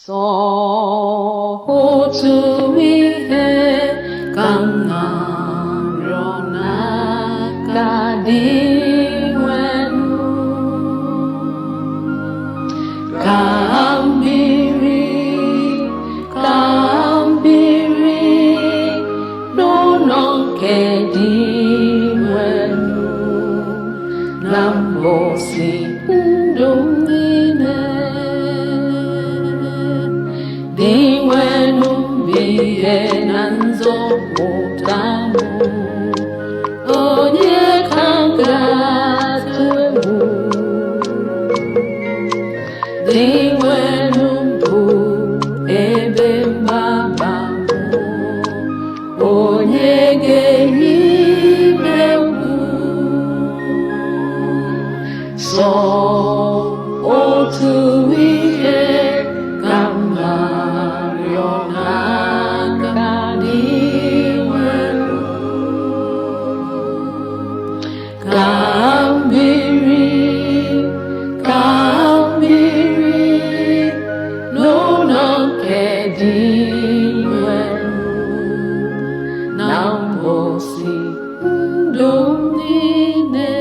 sọ otu ihe ka m na-arịọ n'aka Dinwenum, ka m biri n'ụlọ nke Dinwenum na mgbọsị ndụ m niile. Dinwenum bụ ihe na nzọpụta m, onye ka m ga-atụ egwu? Dinwenum bụ ebe mgbaba m, onye ga-eyi m egwu? Sọ otu ihe ka m na-arịọ n'aka Dinwenum, ka m biri n'ụlọ nke Dinwenum na mgbọsị ndụ m niile.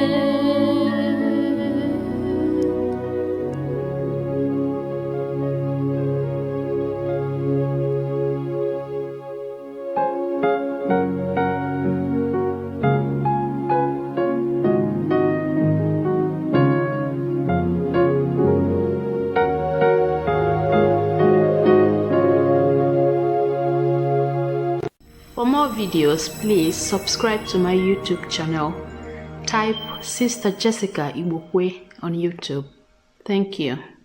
For more videos, please subscribe to my YouTube channel. Type Sister Jessica Igbokwe on YouTube. Thank you.